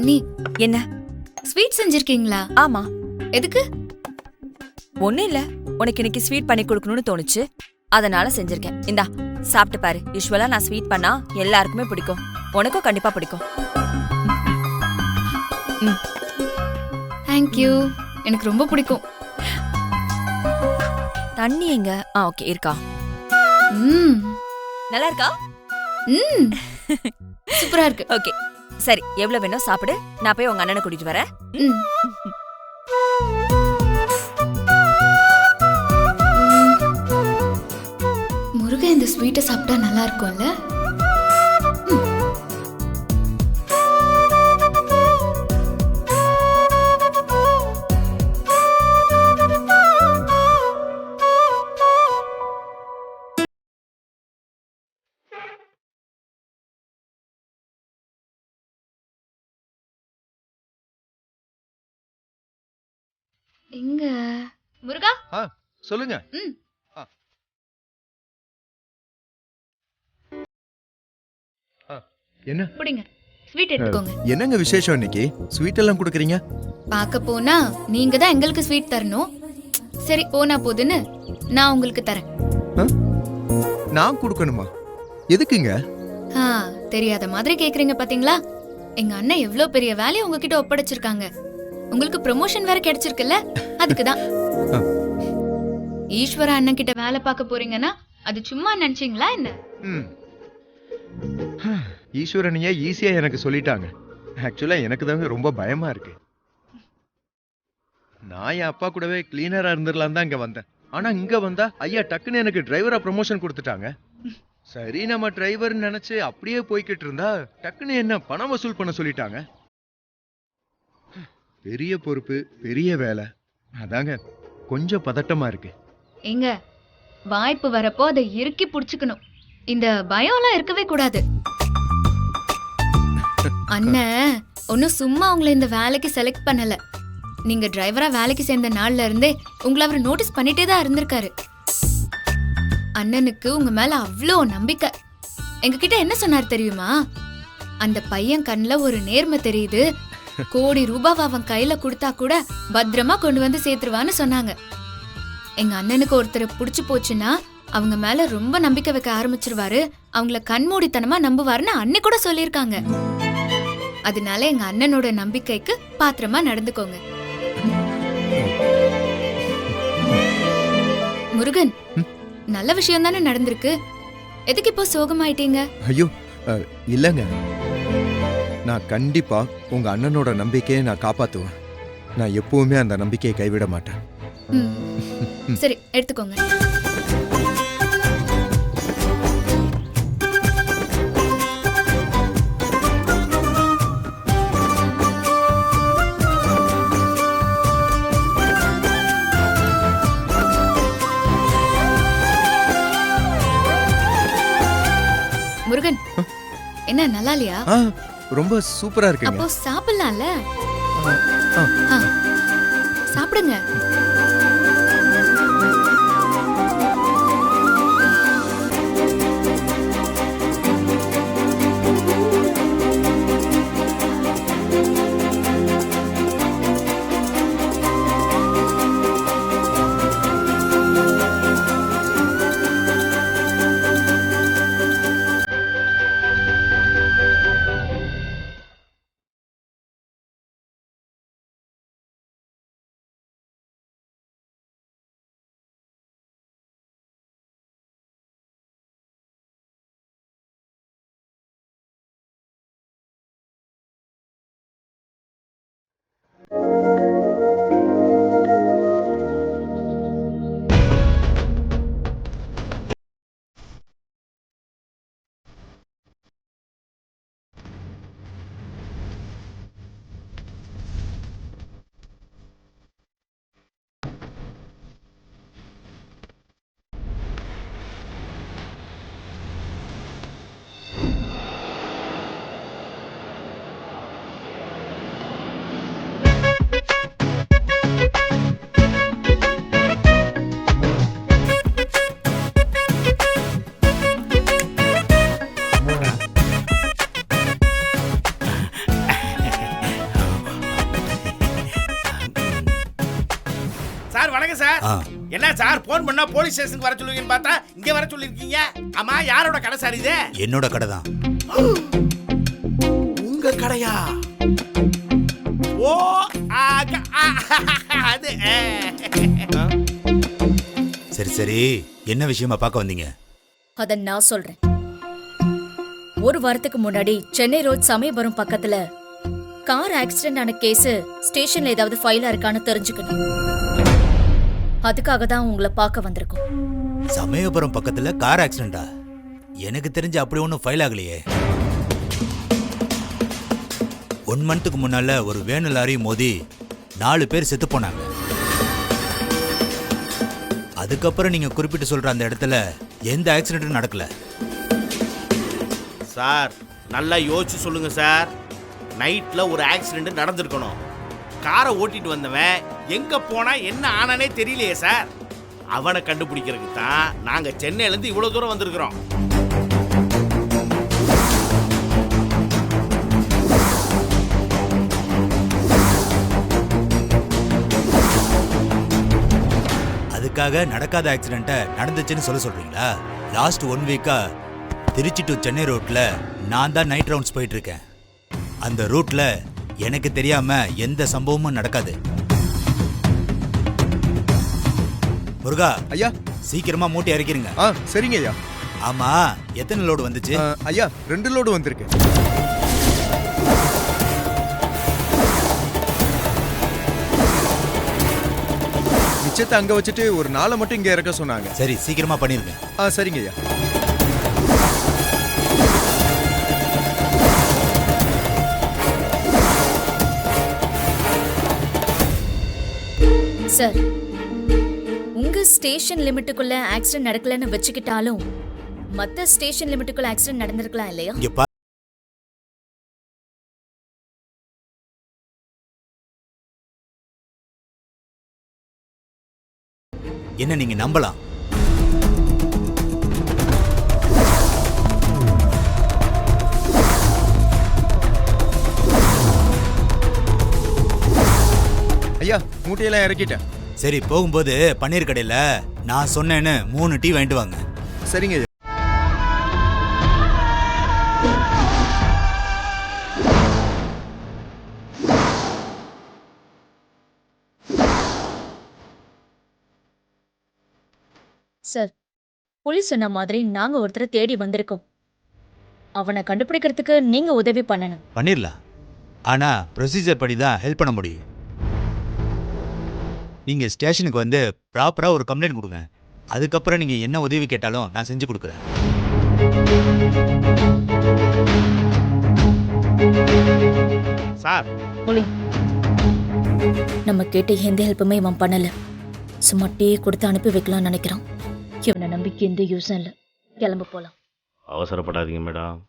அண்ணி, என்ன? ஸ்வீட் செஞ்சிருக்கீங்களா? ஆமா. எதுக்கு? ஒண்ணும் இல்ல, உனக்கு இன்னைக்கு ஸ்வீட் பண்ணி கொடுக்கணும்னு தோணுச்சு, அதனால செஞ்சிருக்கேன். இந்தா சாப்பிட்டு பாரு. யூசுவலா நான் ஸ்வீட் பண்ணா எல்லாருக்குமே பிடிக்கும், உனக்கும் கண்டிப்பா பிடிக்கும். தேங்க்யூ, எனக்கு ரொம்ப பிடிக்கும். தண்ணி எங்க? ஓகே, இருக்கா? நல்லா இருக்கா? சூப்பரா இருக்கு. ஓகே சரி, எவ்வளவு வேணும் சாப்பிடு. நான் போய் உங்க அண்ணனை கூட்டிட்டு வரேன். முருகன் இந்த ஸ்வீட்டை சாப்பிட்டா நல்லா இருக்கும்ல? எங்க முருகா? சொல்லுங்க. என்ன புடிங்க, ஸ்வீட் எடுத்துக்கோங்க. என்னங்க விசேஷம் இன்னைக்கு? ஸ்வீட் எல்லாம் குடுக்குறீங்க? பாக்க போனா நீங்க தான் எங்களுக்கு ஸ்வீட் தரணும். சரி போனா போதுன்னு நான் உங்களுக்கு தரேன். நான் குடுக்கணுமா? எதுக்குங்க? தெரியாத மாதிரி கேக்குறீங்க பாத்தீங்களா? எங்க அண்ணன் எவ்வளவு பெரிய வேலையை உங்ககிட்ட ஒப்படைச்சிருக்காங்க. உங்களுக்கு ப்ரமோஷன் வேற கிடைச்சிருக்குல்ல, அதுக்குதான். ஈஸ்வர அண்ணன் கிட்ட வேலை பார்க்க போறீங்கன்னா அது சும்மா நினைச்சீங்களா என்ன? ஈஸ்வரனையே ஈஸியா எனக்கு சொல்லிட்டாங்க. ஆக்சுவலா எனக்கு தாங்க ரொம்ப பயமா இருக்கு. நான் என் அப்பா கூடவே கிளீனரா இருந்துடலாம் தான் இங்க வந்தேன். ஆனா இங்க வந்தா ஐயா டக்குன்னு எனக்கு டிரைவரா ப்ரமோஷன் கொடுத்துட்டாங்க. சரி நம்ம டிரைவர் நினைச்சு அப்படியே போய்கிட்டு இருந்தா டக்குன்னு என்ன பணம் வசூல் பண்ண சொல்லிட்டாங்க. பெரிய பொறுப்பு, பெரிய வேலை, அதாங்க கொஞ்சம் பதட்டமா இருக்கு. எங்க வாய்ப்பு வரப்போ அதை இறுக்கி புடிச்சுக்கணும். இந்த பயம் எல்லாம் இருக்கவே கூடாது. அண்ணன் ஒன்னும் சும்மா உங்களை இந்த வேலைக்கு செலக்ட் பண்ணல. நீங்க டிரைவரா வேலைக்கு சேர்ந்த நாள்ல இருந்தே உங்களை அவர் நோட்டீஸ் பண்ணிட்டே தான் இருந்திருக்காரு. அண்ணனுக்கு உங்க மேல அவ்வளோ நம்பிக்கை. எங்ககிட்ட என்ன சொன்னார் தெரியுமா? அந்த பையன் கண்ணுல ஒரு நேர்மை தெரியுது, கோடி ரூபாய் அவன் கையில கொடுத்தா கூட பத்திரமா கொண்டு வந்து சேர்த்துருவான்னு சொன்னாங்க. எங்க அண்ணனுக்கு ஒருத்தரை புடிச்சு போச்சுன்னா அவங்க மேல ரொம்ப நம்பிக்கை வைக்க ஆரம்பிச்சிருவாரு, அவங்கள கண்மூடித்தனமா நம்புவாருன்னு அண்ணி கூட சொல்லிருக்காங்க. அதனால எங்க அண்ணனோட நம்பிக்கைக்கு பாத்திரமா நடந்துக்கோங்க. முருகன், நல்ல விஷயம் தானே நடந்திருக்கு, எதுக்கு இப்போ சோகமாயிட்டீங்க? ஐயோ இல்லங்க, நான் கண்டிப்பா உங்க அண்ணனோட நம்பிக்கையை நான் காப்பாத்துவேன். நான் எப்பவுமே அந்த நம்பிக்கையை கைவிட மாட்டேன். சரி எடுத்துக்கோங்க. முருகன், என்ன நல்லா இல்லையா? ரொம்ப சூப்பரா இருக்கு. அப்போ சாப்பிடலாம்ல? சாப்பிடுங்க. ஆ. என்ன சார் போன் பண்ணா போலீஸ் ஸ்டேஷனுக்கு வர சொல்லுவீங்கன்னு பார்த்தா இங்க வர சொல்லிருக்கீங்க. ஆமா யாரோட கடை சார் இது? என்னோட கடை தான். உங்க கடையா? ஓ அது சரி சரி, என்ன விஷயமா பார்க்க வந்தீங்க? அத நான் சொல்றேன். ஒரு வாரத்துக்கு முன்னாடி சென்னை ரோட் சமயபுரம் பக்கத்துல கார் ஆக்சிடென்ட் ஆன கேஸ் ஸ்டேஷன்ல ஏதாவது ஃபைலா இருக்கான்னு தெரிஞ்சுக்கணும். அதுக்காக தான் உங்களை பார்க்க வந்திருக்கோம். சமயபுரம் பக்கத்துல கார் ஆக்சிடென்டா? எனக்கு தெரிஞ்சு அப்படி ஒன்றும் ஃபைல் ஆகலையே. 1 மந்த்துக்கு முன்னால ஒரு வேனு லாரி மோதி 4 பேர் செத்து போனாங்க. அதுக்கப்புறம் நீங்க குறிப்பிட்டு சொல்ற அந்த இடத்துல எந்த ஆக்சிடென்ட்டும் நடக்கல. சார் நல்லா யோசிச்சு சொல்லுங்க சார். நைட்ல ஒரு ஆக்சிடென்ட் நடந்திருக்கணும். காரை ஓட்டிட்டு வந்தவன் எங்க போனா என்ன ஆனானே தெரியலையே சார். அவனை கண்டுபிடிக்கிறதுக்கு தான் நாங்க சென்னையில இருந்து இவ்வளவு தூரம் வந்திருக்கிறோம். அதுக்காக நடக்காத ஆக்சிடென்ட்டை நடந்துச்சுன்னு சொல்றீங்களா? லாஸ்ட் 1 வீக்கா திருச்சி டு சென்னை ரோட்ல நான் தான் நைட் ரவுண்ட்ஸ் போயிட்டு இருக்கேன். அந்த ரூட்ல எனக்கு தெரியாம எந்த சம்பவமும் நடக்காது. முருகா ஐயா. சீக்கிரமா மூட்டை இறக்கிருங்க. சரிங்க ஐயா. ஆமா, எத்தனை லோடு வந்துச்சு? ஐயா 2 லோடு வந்திருக்கு. மிச்சத்தை அங்க வச்சுட்டு ஒரு 4 மட்டும் இங்க இறக்க சொன்னாங்க. சரி, சீக்கிரமா பண்ணிருங்க. சரிங்க ஐயா. சார், உங்க ஸ்டேஷன் லிமிட்டுக்குள்ள ஆக்சிடென்ட் நடக்கலன்னு வச்சுக்கிட்டாலும் மத்த ஸ்டேஷன் லிமிட்டுக்குள்ள ஆக்சிடென்ட் நடந்திருக்கலாம் இல்லையா? இங்க பா. என்ன நீங்க நம்பலாம்? ஐயா மூட்டையெல்லாம் இறக்கிட்டேன். சரி, போகும்போது பன்னீர் கடையில நான் சொன்னேன்னு 3 டீ வாங்கிட்டு வாங்க. சரிங்க ஐயா. சார், போலீஸ் சொன்ன மாதிரி நாங்க ஒருத்தரை தேடி வந்திருக்கோம். அவனை கண்டுபிடிக்கிறதுக்கு நீங்க உதவி பண்ணணும். பண்ணிடலாம். ஆனா ப்ரொசீஜர் படி தான் ஹெல்ப் பண்ண முடியும். நீங்க ஸ்டேஷனுக்கு வந்து ப்ராப்பரா ஒரு கம்ப்ளைண்ட் கொடுங்க. அதுக்கப்புறம் நீங்க என்ன உதவி கேட்டாலும் நான் செஞ்சு கொடுக்குறேன். சார் நம்ம கேட்ட எந்த ஹெல்ப்புமே இவன் பண்ணல. சும்மா டீ கொடுத்து அனுப்பி வைக்கலாம்னு நினைக்கிறான். இவனை நம்பிக்கை எந்த யூஸும் இல்லை. கிளம்ப போலாம். அவசரப்படாதீங்க மேடம்.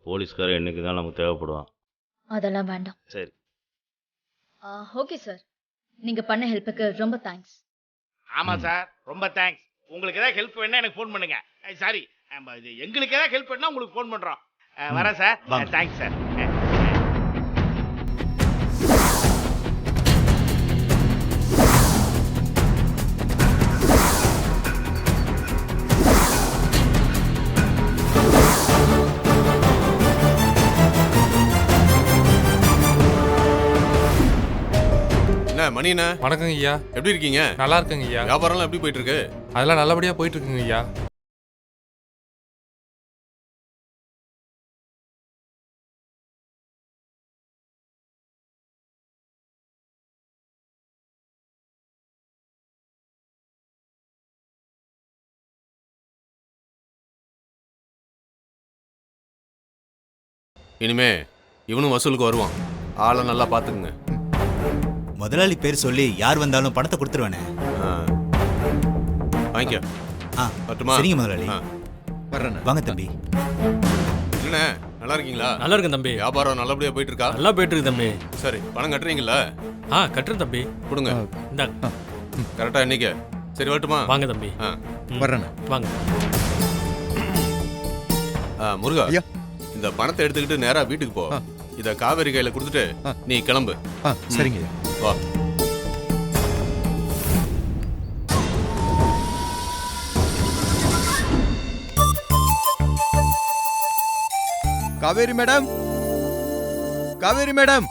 போலீஸ்காரர் என்னைக்கு தான் நமக்கு தேவைப்படுவான். அதெல்லாம் வேண்டாம். சரி. ஓகே சார், நீங்க பண்ண ஹெல்ப்புக்கு ரொம்ப தேங்க்ஸ். ஆமா சார், ரொம்ப தேங்க்ஸ். உங்களுக்கு ஏதாவது ஹெல்ப் வேணா எனக்கு ஃபோன் பண்ணுங்க. சாரி, எங்களுக்கு ஏதாவது ஹெல்ப் வேணா உங்களுக்கு ஃபோன் பண்றோம். வரேன் சார். Thanks sir. மணிண்ணா வணக்கங்க ஐயா. எப்படி இருக்கீங்க? நல்லா இருக்குங்க ஐயா. வியாபாரம்லாம் எப்படி போயிட்டு இருக்கு? அதெல்லாம் நல்லபடியா போயிட்டு இருக்குங்க ஐயா. இனிமே இவனும் வசூலுக்கு வருவான். ஆளை நல்லா பாத்துக்குங்க. முதலாளி பேர் சொல்லி யார் வந்தாலும் பணத்தை கொடுத்துருவேனே. வாங்கிக்க. சரிங்க முதலாளி. வர்றேன். வாங்க தம்பி. என்ன நல்லா இருக்கீங்களா? நல்லா இருக்கேன் தம்பி. வியாபாரம் நல்லபடியா போயிட்டு இருக்கா? நல்லா போயிட்டு இருக்கு தம்பி. சரி, பணம் கட்டுறீங்களா? கட்டுறேன் தம்பி. கொடுங்க. இந்தாங்க. கரெக்டா இன்னைக்கு. சரி, வரட்டுமா? வாங்க தம்பி. வர்றேன். வாங்க. முருகா, ஐயா. இந்த பணத்தை எடுத்துக்கிட்டு நேரா வீட்டுக்கு போ. இத காவேரி கையில கொடுத்துட்டு நீ கிளம்பு. சரிங்க ஐயா. வா. Kaveri madam, Kaveri madam.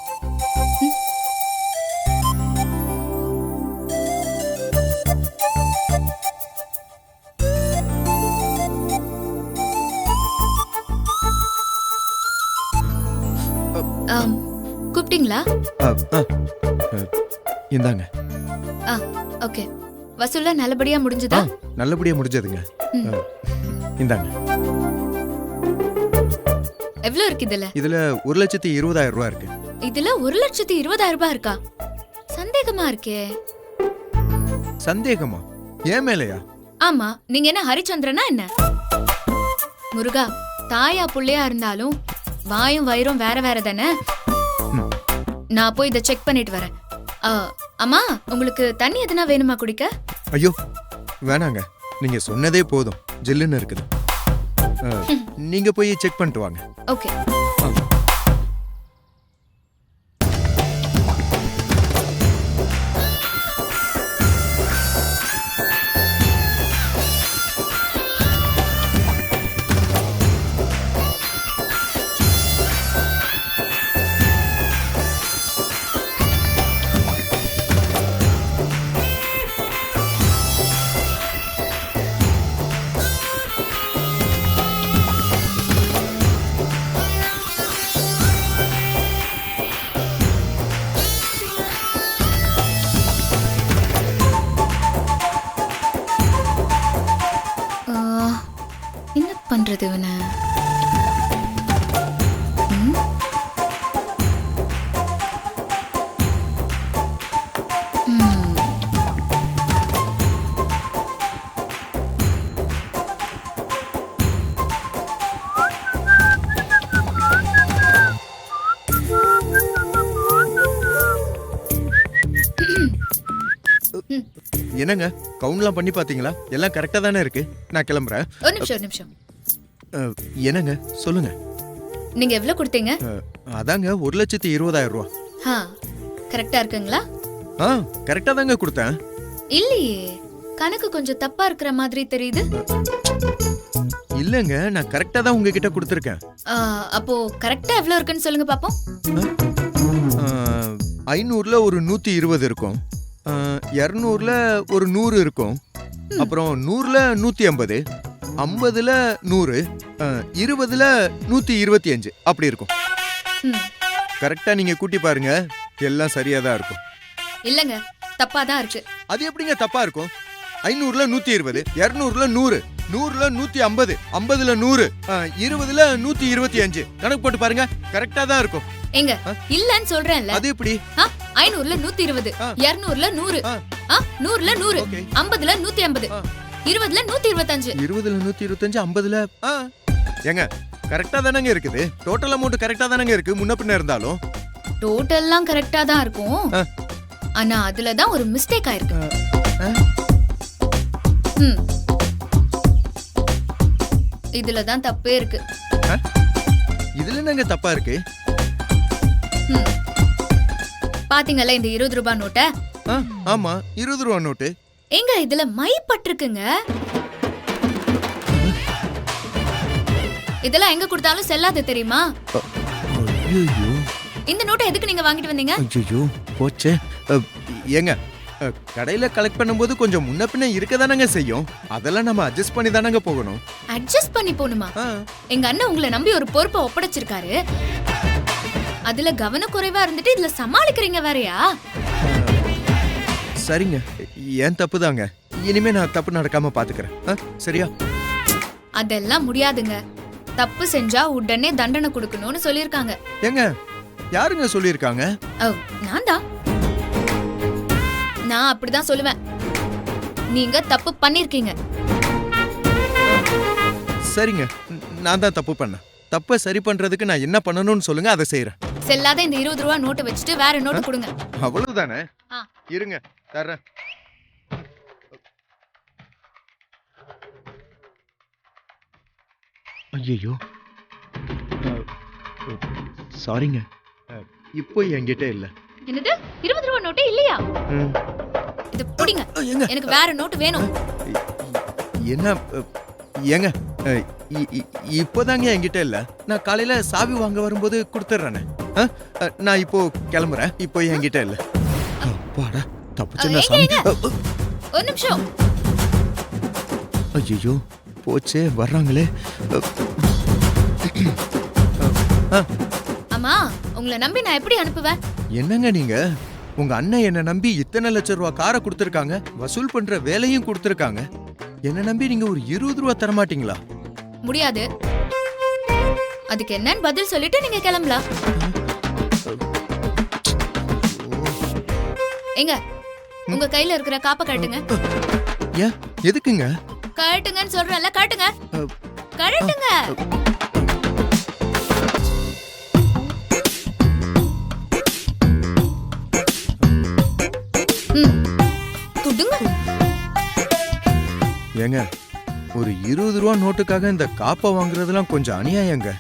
கூப்பிட்டீங்களா? இந்தாங்க. ஓகே. வசூல்ல நல்லபடியா முடிஞ்சதா? நல்லபடியா முடிஞ்சதுங்க. இந்தாங்க. எவ்வளவு இருக்கு இதுல? இதுல 1,20,000 ரூபாய் இருக்கு. இதுல 1,20,000 ரூபாய் இருக்கா? சந்தேகமா இருக்கே. சந்தேகமா? ஏன் மேலையா? ஆமா, நீங்க என்ன ஹரிச்சந்திரனா என்ன? முருகா, தாயா புள்ளையா இருந்தாலும் வாயும் வயிறும் வேற வேற தானே. நான் போய் இதை செக் பண்ணிட்டு வரேன். அம்மா, உங்களுக்கு தண்ணி எதுனா வேணுமா குடிக்க? ஐயோ வேணாங்க, நீங்க சொன்னதே போதும், ஜில்லுன்னு இருக்குது. நீங்க போய் செக் பண்ணிட்டு வாங்க. ஓகே. என்ன பண்றது இவனை? என்னங்க, கவுண்ட்லாம் பண்ணி பாத்தீங்களா? எல்லாம் கரெக்டா தானே இருக்கு. நான் கிளம்புறேன். ஒரு நிமிஷம். என்னங்க சொல்லுங்க. நீங்க எவ்வளவு கொடுத்தீங்க? அதாங்க 1,20,000 ரூபாய். கரெக்டா இருக்குங்களா? கரெக்டா தாங்க கொடுத்தேன். இல்லையே, கணக்கு கொஞ்சம் தப்பா இருக்கிற மாதிரி தெரியுது. இல்லங்க, நான் கரெக்டா தான் உங்ககிட்ட கொடுத்திருக்கேன். அப்போ கரெக்டா எவ்வளவு இருக்குன்னு சொல்லுங்க பாப்போம். 500ல ஒரு 120 இருக்கும், 200ல ஒரு 100 இருக்கும், அப்புறம் 100ல 150, 50ல 100, 20ல 125 அப்படி இருக்கும். கரெக்டா நீங்க கூட்டி பாருங்க, எல்லாம் சரியா தான் இருக்கும். இல்லங்க, தப்பா தான் இருக்கு. அது எப்படிங்க தப்பா இருக்கும்? 500ல 120, 200ல 100, 100ல 150, 50ல 100, 20ல 125 கணக்கு போட்டு பாருங்க, கரெக்டா தான் இருக்கும். எங்க இல்லன்னு சொல்றேன்ல. அது எப்படி? 500ல 120, 200ல 100, 100ல 100, 50ல 150, 20ல 125. 20ல 125, 50ல ஏங்க கரெக்டா தானங்க இருக்குது. டோட்டல் அமௌண்ட் கரெக்டா தானங்க இருக்கு, முன்ன பின்ன இருந்தாலும். டோட்டல்லாம் கரெக்டா தான் இருக்கும், ஆனா அதுல தான் ஒரு மிஸ்டேக் ஆயிருக்கு. இதுல தான் தப்பே இருக்கு. இதுல என்னங்க தப்பா இருக்கு? பாத்தீங்கல்ல இந்த 20 ரூபாய் நோட்ட? ஆமா, 20 ரூபாய் நோட்டு. எங்க இதுல மை பட்டிருக்குங்க. இதெல்லாம் எங்க கொடுத்தாலும் செல்லாது தெரியுமா? இந்த நோட்டை எதுக்கு நீங்க வாங்கிட்டு வந்தீங்க? ஐயோ போச்சே. ஏங்க, கடையில கலெக்ட் பண்ணும்போது கொஞ்சம் முன்ன பின்ன இருக்கதானங்க செய்யும், அதெல்லாம் நம்ம அட்ஜஸ்ட் பண்ணி தானங்க போகணும். அட்ஜஸ்ட் பண்ணி போணுமா? எங்க அண்ணன் உங்களை நம்பி ஒரு பொறுப்பை ஒப்படைச்சிருக்காரு, அதுல கவனக்குறைவா இருந்துட்டு இதுல சமாளிக்கிறீங்க வேறயா? சரிங்க, ஏன் தப்பு தாங்க. இனிமே நான் தப்பு நடக்காம பாத்துக்கிறேன், சரியா? அதெல்லாம் முடியாதுங்க. தப்பு செஞ்சா உடனே தண்டனை கொடுக்கணும்னு சொல்லிருக்காங்க. ஏங்க, யாருங்க சொல்லிருக்காங்க? நான் தான். நான் அப்படிதான் சொல்லுவேன். நீங்க தப்பு பண்ணிருக்கீங்க. சரிங்க, நான் தான் தப்பு பண்ணேன். தப்ப சரி பண்றதுக்கு நான் என்ன பண்ணணும்னு சொல்லுங்க, அதை செய்யறேன். செல்லாத இந்த 20 ரூபாய் நோட்டை வச்சுட்டு வேற நோட்டு கொடுங்க. அவ்வளவுதானே? இருங்க தர்றேன். ஐயோ சாரிங்க, இப்போ என்கிட்ட இல்ல. என்னது 20 ரூபாய் நோட்டே இல்லையா? இது புடிங்க, எனக்கு வேற நோட்டு வேணும். என்ன ஏங்க, இப்போதாங்க என்கிட்ட இல்ல. நான் காலையில சாவி வாங்க வரும்போது கொடுத்துட்றேனே. நான் இப்போ கிளம்புறேன். இப்போ என்கிட்ட இல்ல. அப்பாடா தப்பிச்சேன்டா சாமி. ஒரு நிமிஷம். ஐயோ போச்சே, வர்றாங்களே. அம்மா, உங்களை நம்பி நான் எப்படி அனுப்புவேன்? என்னங்க நீங்க? உங்க அண்ணன் என்ன நம்பி இத்தனை லட்சம் ரூபாய் காரை கொடுத்துருக்காங்க, வசூல் பண்ற வேலையும் கொடுத்துருக்காங்க. என்ன நம்பி நீங்க ஒரு 20 ரூபா தர மாட்டீங்களா? முடியாது. அதுக்கு என்னன்னு பதில் சொல்லிட்டு நீங்க கிளம்பலாம். எங்க உங்க கையில இருக்கிற காப்பை கட்டுங்க. ஏன் எதுக்குங்க? கட்டுங்கன்னு சொல்றேன்ல, கட்டுங்க கட்டுங்க. ஏங்க ஒரு 20 ரூபா நோட்டுக்காக இந்த காப்பை வாங்குறதுலாம் கொஞ்சம் அநியாயங்க.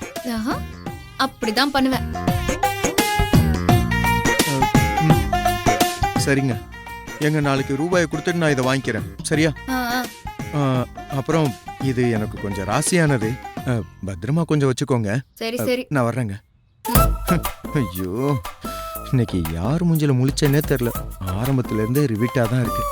அப்படிதான் பண்ணுவேன். சரிங்க, எங்க நாளைக்கு ரூபாயை கொடுத்துட்டு நான் இதை வாங்கிக்கிறேன். சரியா? அப்புறம் இது எனக்கு கொஞ்சம் ராசியானது, பத்திரமா கொஞ்சம் வச்சுக்கோங்க. சரி சரி, நான் வர்றேங்க. ஐயோ, இன்னைக்கு யார் மூஞ்சில முழிச்சேன்னே தெரியல. ஆரம்பத்துல இருந்தே ரிவிட்டா தான் இருக்கு.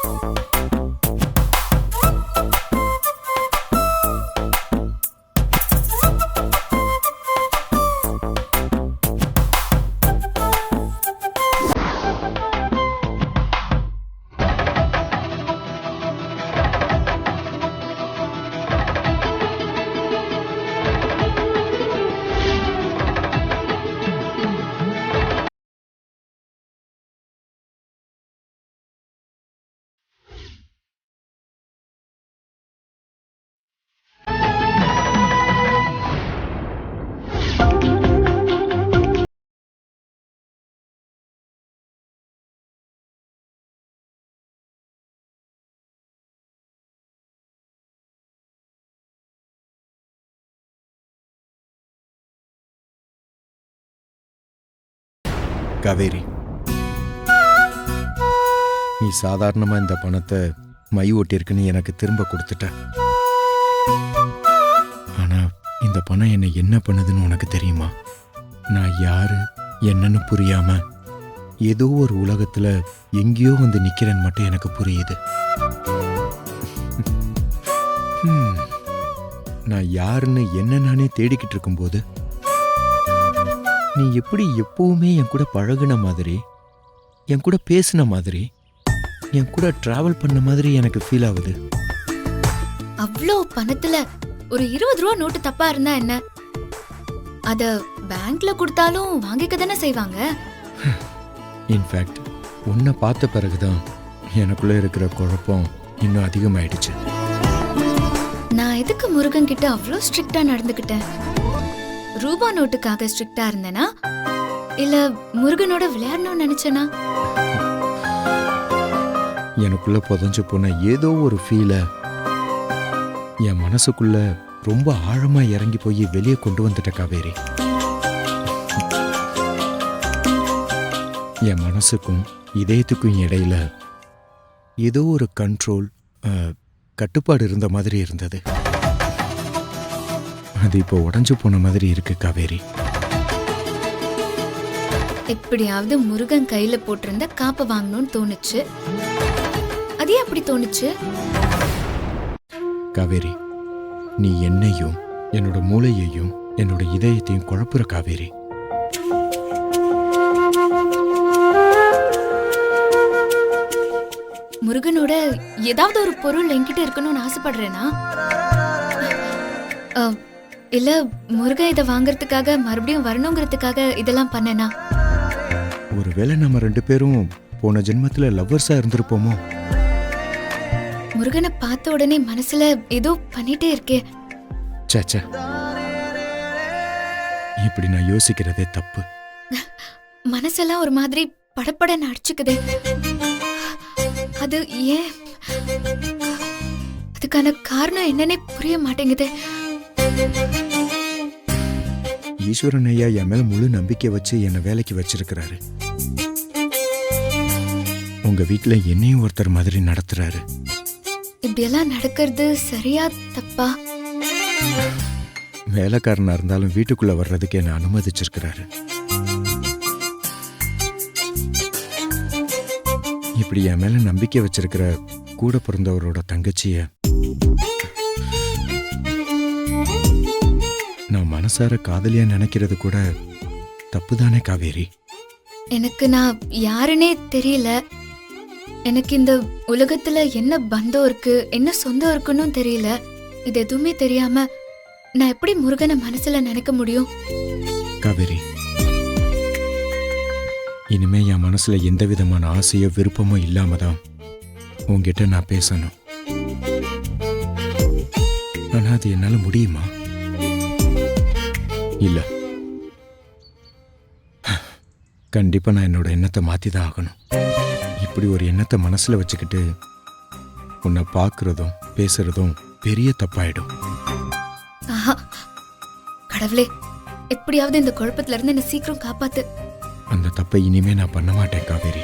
காவேரி, நீ சாதாரணமா இந்த பணத்தை மை ஓட்டியிருக்குன்னு எனக்கு திரும்ப கொடுத்துட்ட. ஆனா இந்த பணம் என்னை என்ன பண்ணுதுன்னு உனக்கு தெரியுமா? நான் யாரு என்னன்னு புரியாம ஏதோ ஒரு உலகத்துல எங்கேயோ வந்து நிக்கிறேன்னு மட்டும் எனக்கு புரியுது. நான் யாருன்னு என்ன நானே தேடிக்கிட்டு இருக்கும்போது நீ எப்படி எப்பவுமே என் கூட பழகுன மாதிரி, என் கூட பேசின மாதிரி, என் கூட டிராவல் பண்ண மாதிரி எனக்கு ஃபீல் ஆகுது. அவ்வளோ பணத்துல ஒரு 20 ரூபா நோட்டு தப்பா இருந்தா என்ன? அத பேங்க்ல கொடுத்தாலும் வாங்கிக்க தானே செய்வாங்க. இன்ஃபேக்ட் உன்னை பார்த்த பிறகுதான் எனக்குள்ள இருக்கிற குழப்பம் இன்னும் அதிகமாயிடுச்சு. நான் எதுக்கு முருகன் கிட்ட அவ்வளோ ஸ்ட்ரிக்டா நடந்துக்கிட்டேன்? ரூபா நோட்டுக்காக ஸ்ட்ரிக்டா இருந்தேனா, இல்ல முருகனோட விளையாடணும்னு நினைச்சேனா? எனக்குள்ள புதைஞ்சு போன ஏதோ ஒரு ஃபீல என் மனசுக்குள்ள ரொம்ப ஆழமா இறங்கி போய் வெளியே கொண்டு வந்துட்ட காவேரி. என் மனசுக்கும் இதயத்துக்கும் இடையில ஏதோ ஒரு கண்ட்ரோல், கட்டுப்பாடு இருந்த மாதிரி இருந்தது. அது இப்போ உடைஞ்சு போன மாதிரி இருக்கு காவேரி. எப்படியாவது முருகன் கையில போட்டிருந்த காப்பை வாங்கணும்னு தோணுச்சு. அதே அப்படி தோணுச்சு. காவேரி, நீ என்னையும் என்னோட மூளையையும் என்னோட இதயத்தையும் குழப்புற காவேரி. முருகனோட ஏதாவது ஒரு பொருள் என்கிட்ட இருக்கணும்னு ஆசைப்படுறேனா, இல்ல முருகன் இதை வாங்கறதுக்காக மறுபடியும் வரணுங்கிறதுக்காக இதெல்லாம் பண்ணனா? ஒருவேளை நம்ம 2 பேரும் போன ஜென்மத்துல லவ்வர்ஸா இருந்திருப்போமோ? முருகனை பார்த்த உடனே மனசுல ஏதோ பண்ணிட்டே இருக்கே. சேச்சே, இப்படி நான் யோசிக்கிறதே தப்பு. மனசெல்லாம் ஒரு மாதிரி படப்படன்னு அடிச்சுக்குது. அது ஏன்? அதுக்கான காரணம் என்னன்னே புரிய மாட்டேங்குது. ஈஸ்வரன் ஐயா என் மேல முழு நம்பிக்கை வச்சு என்னை வேலைக்கு வச்சிருக்கிறாரு. உங்க வீட்டுல என்னையும் ஒருத்தர் மாதிரி நடத்துறாரு. இப்படியெல்லாம் நடக்கிறது சரியா தப்பா? வேலைக்காரனா இருந்தாலும் வீட்டுக்குள்ள வர்றதுக்கு என்ன அனுமதிச்சிருக்கிறாரு. இப்படி என் மேல நம்பிக்கை வச்சிருக்கிற கூட பிறந்தவரோட தங்கச்சிய நான் மனசார காதலியா நினைக்கிறது கூட தப்புதானே காவேரி? எனக்கு நான் யாருன்னே தெரியல. எனக்கு இந்த உலகத்துல என்ன பந்தம் இருக்கு, என்ன சொந்தம் இருக்குன்னு தெரியல. இது எதுவுமே தெரியாம நான் எப்படி முருகனை மனசுல நினைக்க முடியும்? காவேரி, இனிமே என் மனசுல எந்த விதமான ஆசையோ விருப்பமோ இல்லாம தான் உன்கிட்ட நான் பேசணும். ஆனா அது என்னால முடியுமா? இல்ல, கண்டிப்பா நான் என்னோட எண்ணத்தை மாத்திதான் ஆகணும். இப்படி ஒரு எண்ணத்தை மனசுல வச்சுக்கிட்டு உன்னை பார்க்கறதும் பேசுறதும் பெரிய தப்பாயிடும். ஆஹா, கடவுளே, எப்படியாவது இந்த குழப்பத்துல இருந்து என்ன சீக்கிரம் காப்பாத்து. அந்த தப்பை இனிமே நான் பண்ண மாட்டேன் காவேரி.